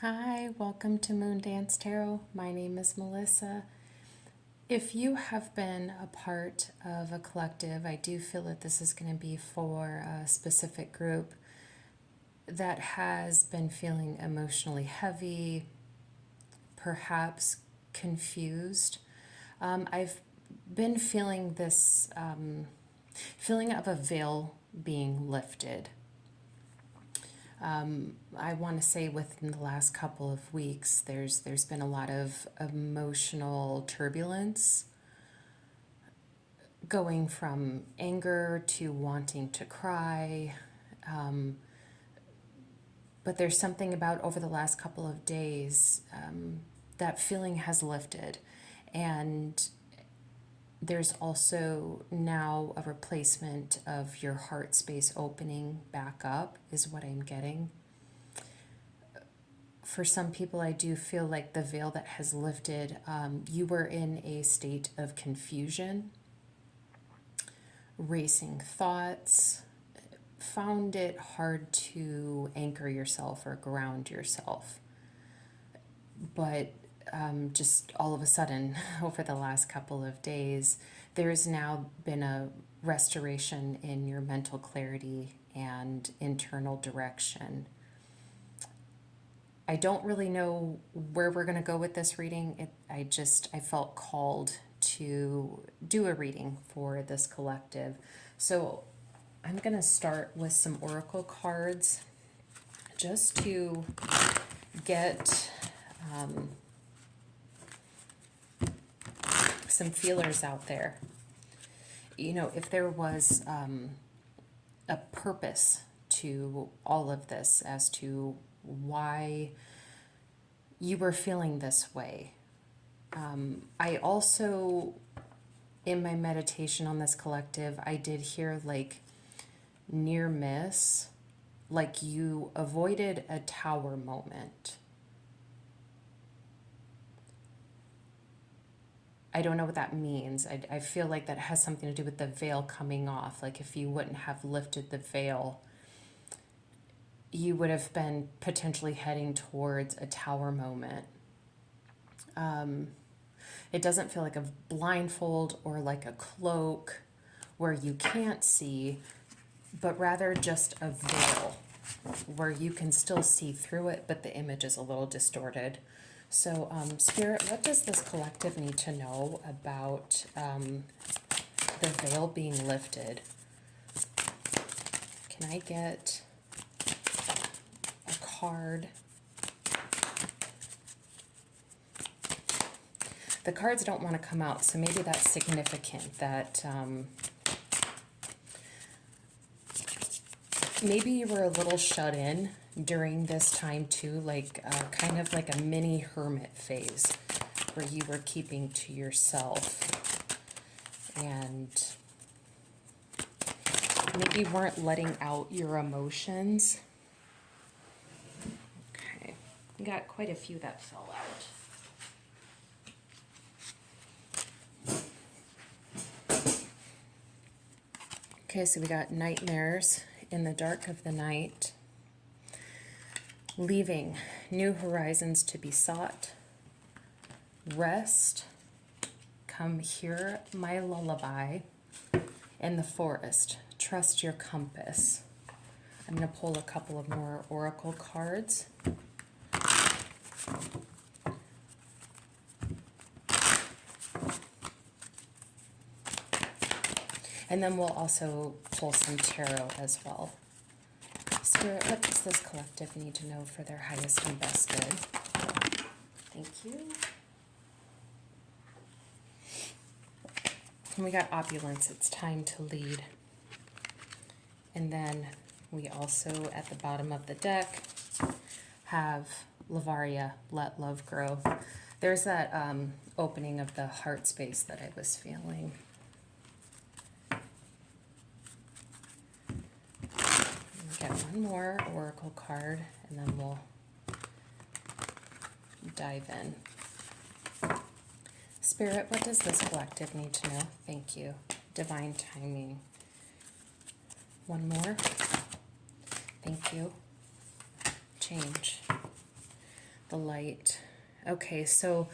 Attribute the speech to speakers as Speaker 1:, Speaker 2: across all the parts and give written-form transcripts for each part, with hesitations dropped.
Speaker 1: Hi, welcome to Moondance Tarot. My name is Melissa. If you have been a part of a collective, I do feel that this is going to be for a specific group that has been feeling emotionally heavy, perhaps confused. I've been feeling this feeling of a veil being lifted. I want to say within the last couple of weeks, there's been a lot of emotional turbulence, going from anger to wanting to cry. But there's something about over the last couple of days that feeling has lifted, and there's also now a replacement of your heart space opening back up, is what I'm getting. For some people, I do feel like the veil that has lifted, you were in a state of confusion, racing thoughts, found it hard to anchor yourself or ground yourself. But just all of a sudden, over the last couple of days, there's now been a restoration in your mental clarity and internal direction. I don't really know where we're going to go with this reading. I felt called to do a reading for this collective. So I'm going to start with some oracle cards just to get some feelers out there. You know, if there was a purpose to all of this as to why you were feeling this way. I also, in my meditation on this collective, I did hear like near miss, like you avoided a tower moment. I don't know what that means. I feel like that has something to do with the veil coming off. Like if you wouldn't have lifted the veil, you would have been potentially heading towards a tower moment. It doesn't feel like a blindfold or like a cloak where you can't see, but rather just a veil where you can still see through it, but the image is a little distorted. So, Spirit, what does this collective need to know about the veil being lifted? Can I get a card? The cards don't want to come out, so maybe that's significant that maybe you were a little shut in during this time too, like kind of like a mini hermit phase where you were keeping to yourself and maybe weren't letting out your emotions. Okay, we got quite a few that fell out. Okay, so we got nightmares in the dark of the night, leaving new horizons to be sought, rest, come hear my lullaby, in the forest, trust your compass. I'm going to pull a couple of more oracle cards. And then we'll also pull some tarot as well. Spirit, what does this collective need to know for their highest and best good? Thank you. And we got opulence, it's time to lead. And then we also, at the bottom of the deck, have Lavaria, let love grow. There's that opening of the heart space that I was feeling. Get one more oracle card, and then we'll dive in. Spirit, what does this collective need to know? Thank you. Divine timing. One more. Thank you. Change. The light. Okay, so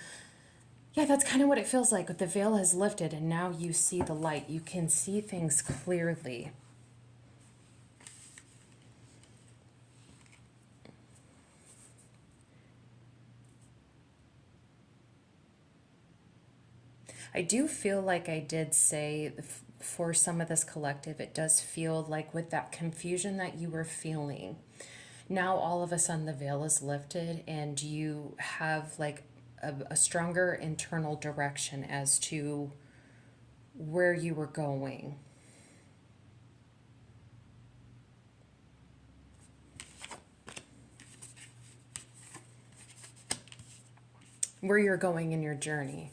Speaker 1: yeah, that's kind of what it feels like. The veil has lifted and now you see the light. You can see things clearly. I do feel like I did say for some of this collective, it does feel like with that confusion that you were feeling, now all of a sudden the veil is lifted and you have like a stronger internal direction as to where you were going. Where you're going in your journey.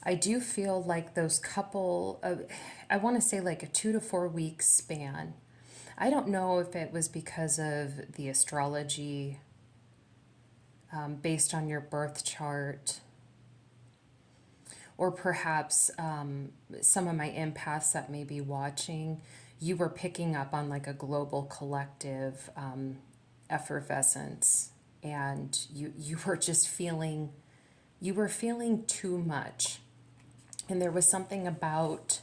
Speaker 1: I do feel like those couple of, I want to say like a 2 to 4 week span. I don't know if it was because of the astrology based on your birth chart, or perhaps some of my empaths that may be watching, you were picking up on like a global collective effervescence, and you were just feeling, you were feeling too much. And there was something about,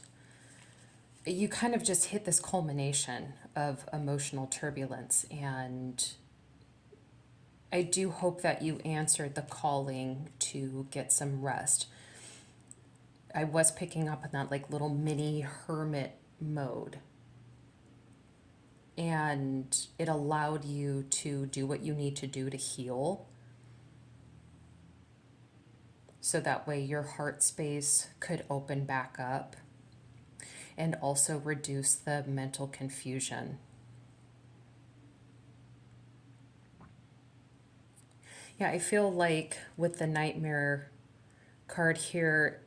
Speaker 1: you kind of just hit this culmination of emotional turbulence. And I do hope that you answered the calling to get some rest. I was picking up on that like little mini hermit mode. And it allowed you to do what you need to do to heal. So that way your heart space could open back up and also reduce the mental confusion. Yeah, I feel like with the nightmare card here,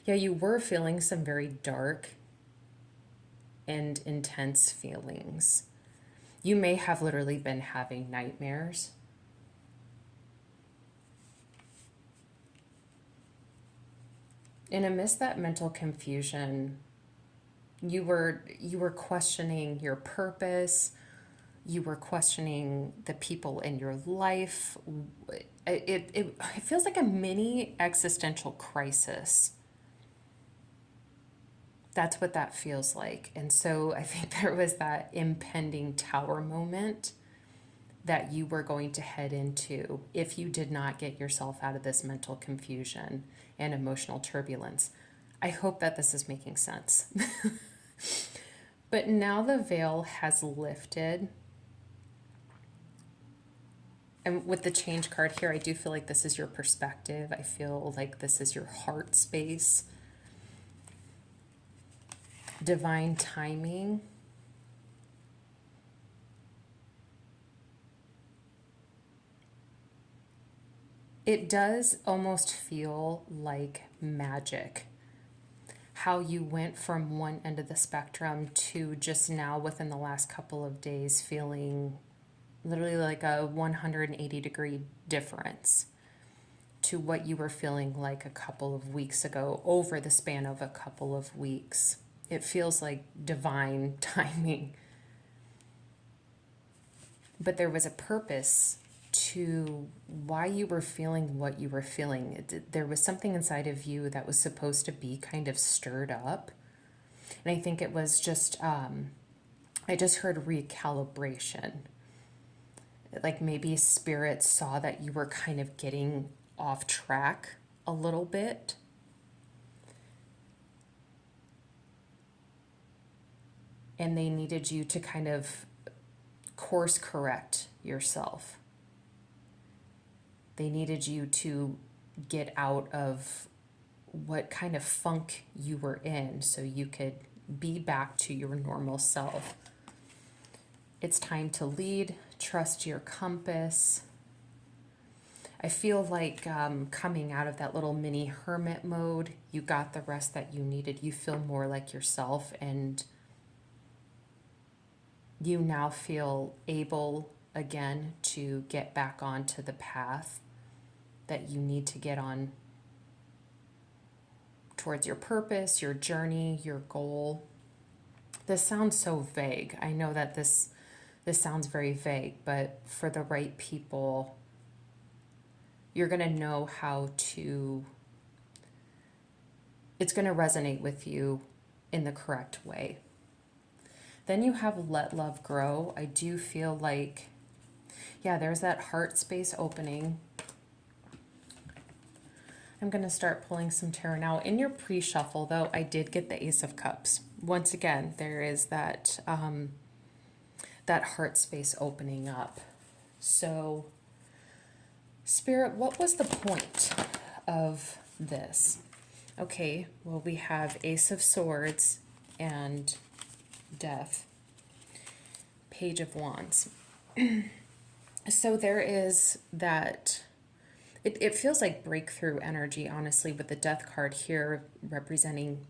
Speaker 1: yeah, you were feeling some very dark and intense feelings. You may have literally been having nightmares. And amidst that mental confusion, you were questioning your purpose. You were questioning the people in your life. It feels like a mini existential crisis. That's what that feels like. And so I think there was that impending tower moment that you were going to head into if you did not get yourself out of this mental confusion and emotional turbulence. I hope that this is making sense. But now the veil has lifted. And with the change card here, I do feel like this is your perspective. I feel like this is your heart space. Divine timing. It does almost feel like magic. How you went from one end of the spectrum to just now within the last couple of days feeling literally like a 180-degree difference to what you were feeling like a couple of weeks ago over the span of a couple of weeks. It feels like divine timing. But there was a purpose to why you were feeling what you were feeling. There was something inside of you that was supposed to be kind of stirred up. And I think it was just, I just heard recalibration. Like maybe spirit saw that you were kind of getting off track a little bit. And they needed you to kind of course correct yourself. They needed you to get out of what kind of funk you were in so you could be back to your normal self. It's time to lead, trust your compass. I feel like coming out of that little mini hermit mode, you got the rest that you needed. You feel more like yourself, and you now feel able again to get back onto the path that you need to get on towards your purpose, your journey, your goal. This sounds so vague. I know that this this sounds very vague, but for the right people, you're going to know how to, it's going to resonate with you in the correct way. Then you have let love grow. I do feel like, yeah, there's that heart space opening. I'm going to start pulling some tarot now. In your pre-shuffle, though, I did get the Ace of Cups. Once again, there is that, that heart space opening up. So, Spirit, what was the point of this? Okay, well, we have Ace of Swords and Death. Page of Wands. So there is that, it feels like breakthrough energy, honestly, with the Death card here representing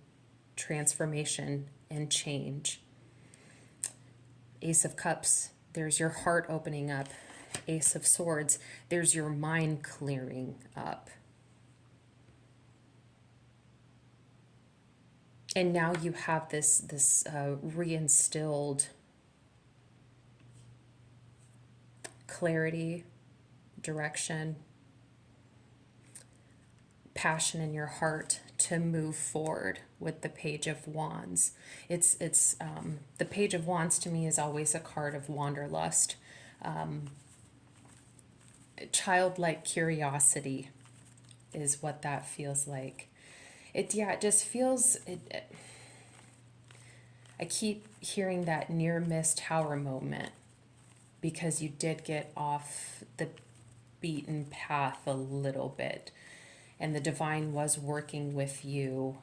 Speaker 1: transformation and change. Ace of Cups, there's your heart opening up. Ace of Swords, there's your mind clearing up. And now you have this reinstilled clarity, direction, passion in your heart to move forward with the Page of Wands. It's the Page of Wands to me is always a card of wanderlust, childlike curiosity is what that feels like. It just feels it. I keep hearing that near miss tower moment because you did get off the beaten path a little bit, and the divine was working with you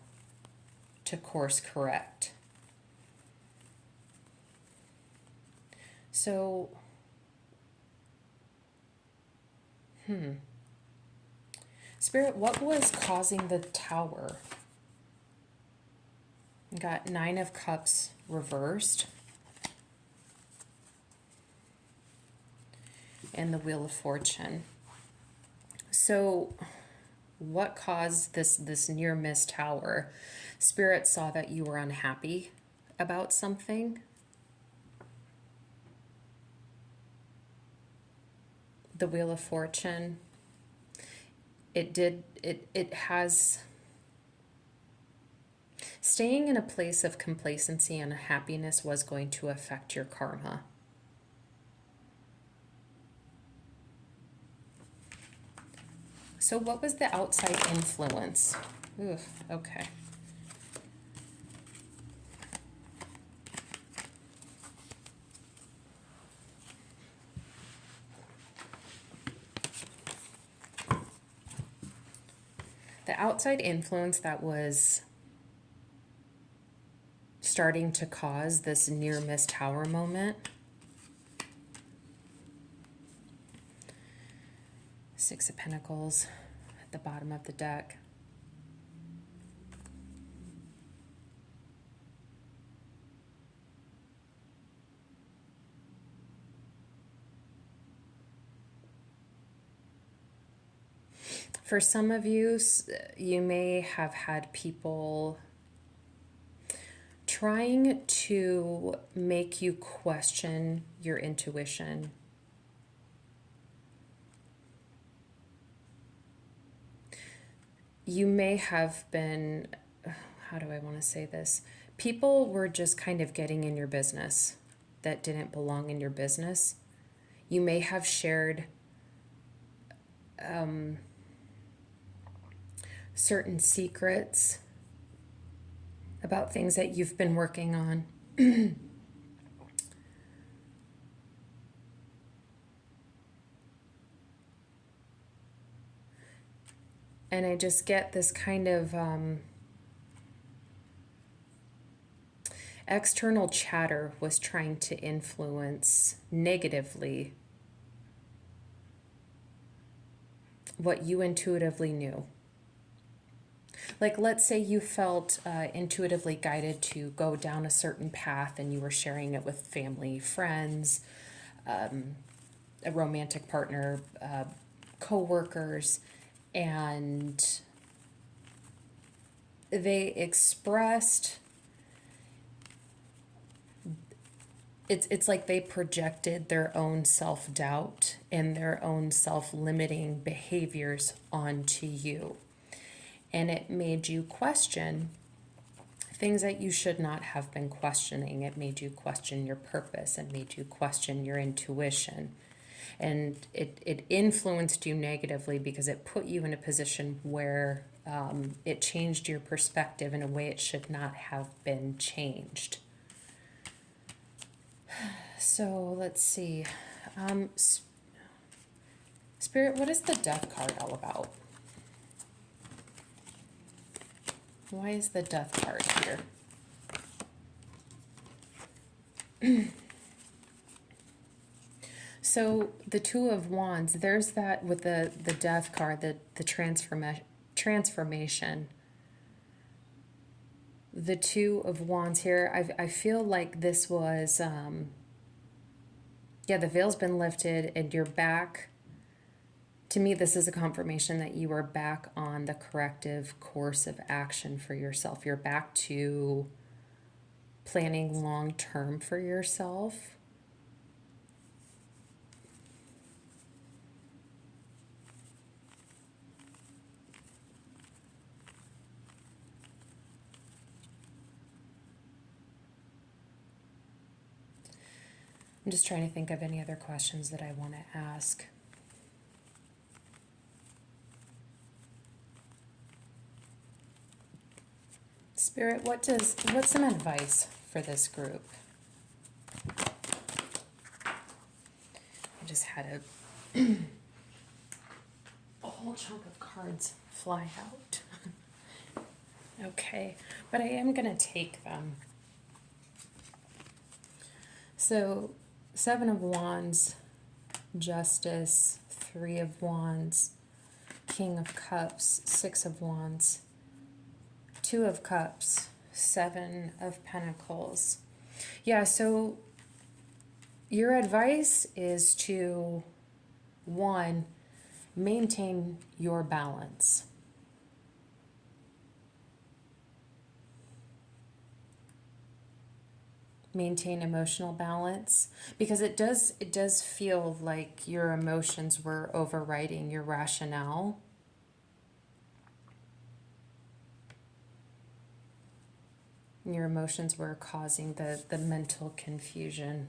Speaker 1: to course correct. So, Spirit, what was causing the tower? You got Nine of Cups reversed. And the Wheel of Fortune. So, what caused this near miss tower? Spirit saw that you were unhappy about something. The Wheel of Fortune. It has, staying in a place of complacency and happiness was going to affect your karma. So what was the outside influence? Ooh, okay. The outside influence that was starting to cause this near miss tower moment. Six of Pentacles at the bottom of the deck. For some of you, you may have had people trying to make you question your intuition. You may have been, how do I want to say this? People were just kind of getting in your business that didn't belong in your business. You may have shared certain secrets about things that you've been working on. And I just get this kind of external chatter was trying to influence negatively what you intuitively knew. Like, let's say you felt intuitively guided to go down a certain path and you were sharing it with family, friends, a romantic partner, co-workers, and they expressed it's like they projected their own self-doubt and their own self-limiting behaviors onto you. And it made you question things that you should not have been questioning. It made you question your purpose. It made you question your intuition. And it influenced you negatively because it put you in a position where it changed your perspective in a way it should not have been changed. So let's see. Spirit, what is the Death card all about? Why is the Death card here? So the Two of Wands, there's that with the Death card, the transformation. The Two of Wands here, I feel like this was, yeah, the veil's been lifted and you're back. To me, this is a confirmation that you are back on the corrective course of action for yourself. You're back to planning long term for yourself. I'm just trying to think of any other questions that I want to ask. Spirit, what's some advice for this group? I just had a whole chunk of cards fly out. Okay, but I am going to take them. So, Seven of Wands, Justice, Three of Wands, King of Cups, Six of Wands, Two of Cups, Seven of Pentacles. Yeah, so your advice is to, one, maintain your balance. Maintain emotional balance, because it does feel like your emotions were overriding your rationale. Your emotions were causing the mental confusion.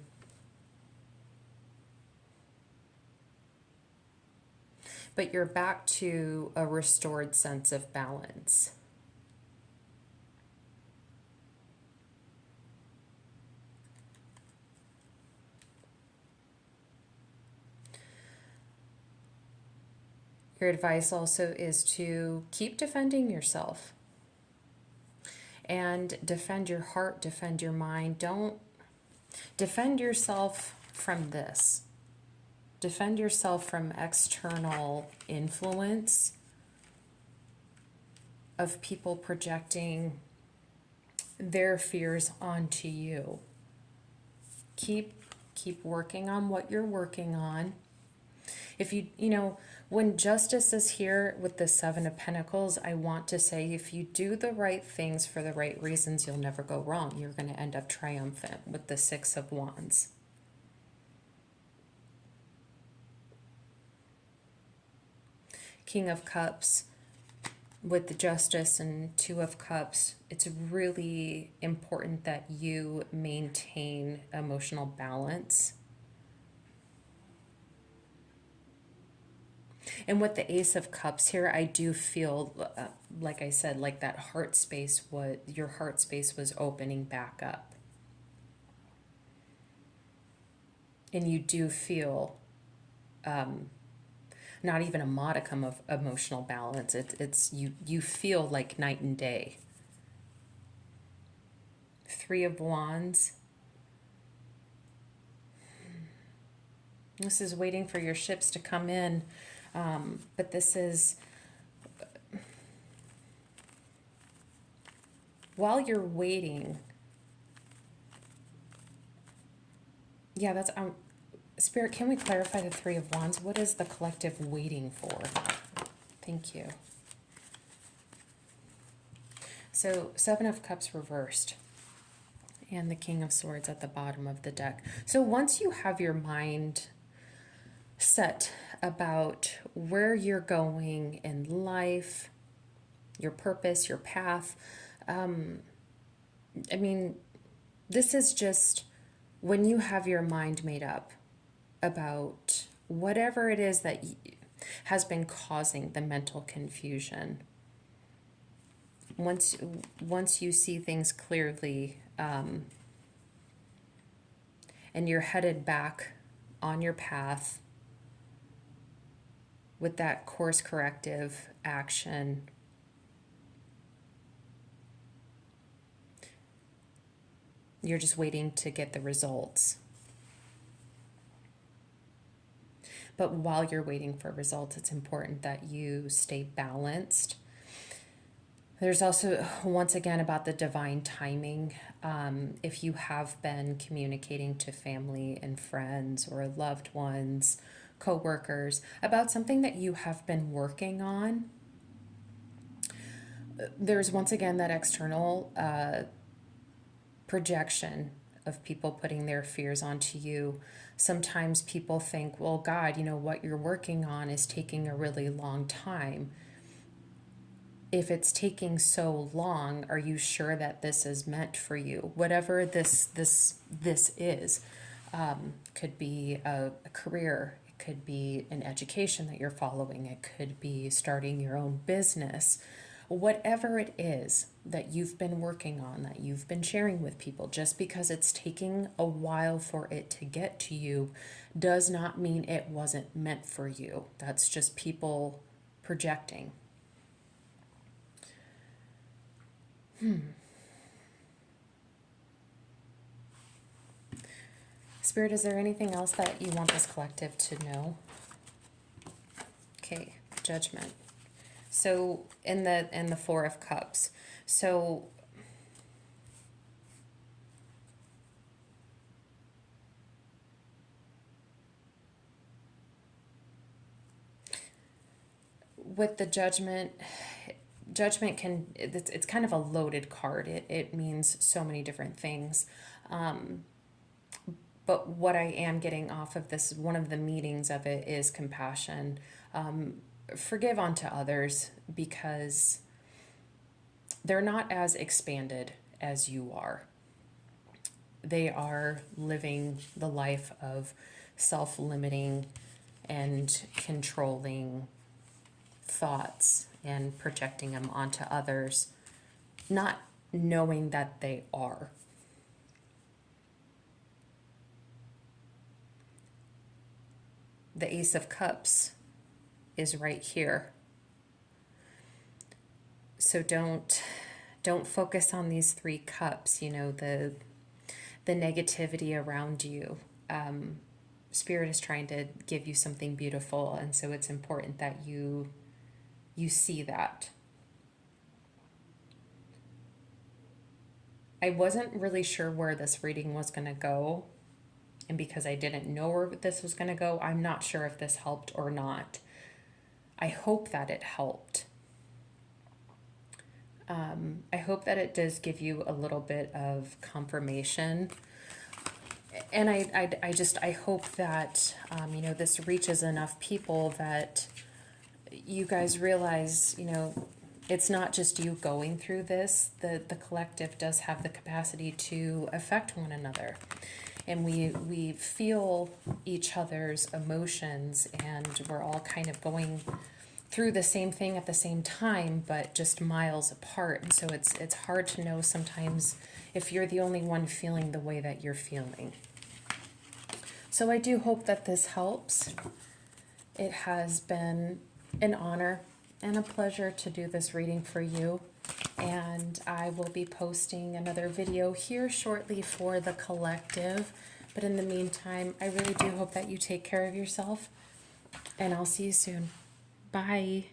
Speaker 1: But you're back to a restored sense of balance. Your advice also is to keep defending yourself. And defend your heart, defend your mind. Don't defend yourself from this. Defend yourself from external influence of people projecting their fears onto you. Keep working on what you're working on. If you know, when justice is here with the Seven of Pentacles, I want to say if you do the right things for the right reasons, you'll never go wrong. You're going to end up triumphant with the Six of Wands. King of Cups with the Justice and Two of Cups, it's really important that you maintain emotional balance. And with the Ace of Cups here, I do feel, like I said, like that heart space your heart space was opening back up. And you do feel not even a modicum of emotional balance. It's you feel like night and day. Three of Wands. This is waiting for your ships to come in. But this is, while you're waiting, yeah, that's, Spirit, can we clarify the Three of Wands? What is the collective waiting for? Thank you. So, Seven of Cups reversed. and the King of Swords at the bottom of the deck. So once you have your mind set about where you're going in life, your purpose, your path, I mean, this is just when you have your mind made up about whatever it is that has been causing the mental confusion. Once you see things clearly, and you're headed back on your path with that course corrective action, you're just waiting to get the results. But while you're waiting for results, it's important that you stay balanced. There's also, once again, about the divine timing. If you have been communicating to family and friends or loved ones, co-workers, about something that you have been working on, there's once again that external projection of people putting their fears onto you. Sometimes people think, well, God, what you're working on is taking a really long time. If it's taking so long, are you sure that this is meant for you? Whatever this is, could be a career, it could be an education that you're following, it could be starting your own business. Whatever it is that you've been working on, that you've been sharing with people, just because it's taking a while for it to get to you does not mean it wasn't meant for you. That's just people projecting. Spirit, is there anything else that you want this collective to know? Okay, Judgment. So in the Four of Cups, so with the Judgment can, it's kind of a loaded card. It means so many different things. But what I am getting off of this, one of the meanings of it is compassion. Forgive unto others because they're not as expanded as you are. They are living the life of self-limiting and controlling thoughts and projecting them onto others, not knowing that they are. The Ace of Cups is right here. So don't focus on these three cups, the negativity around you. Spirit is trying to give you something beautiful, and so it's important that you see that. I wasn't really sure where this reading was going to go, and because I didn't know where this was going to go, I'm not sure if this helped or not. I hope that it helped. I hope that it does give you a little bit of confirmation. And I hope that, this reaches enough people that you guys realize, it's not just you going through this. The collective does have the capacity to affect one another. And we feel each other's emotions, and we're all kind of going through the same thing at the same time, but just miles apart. And so it's hard to know sometimes if you're the only one feeling the way that you're feeling. So I do hope that this helps. It has been an honor and a pleasure to do this reading for you. And I will be posting another video here shortly for the collective. But in the meantime, I really do hope that you take care of yourself. And I'll see you soon. Bye.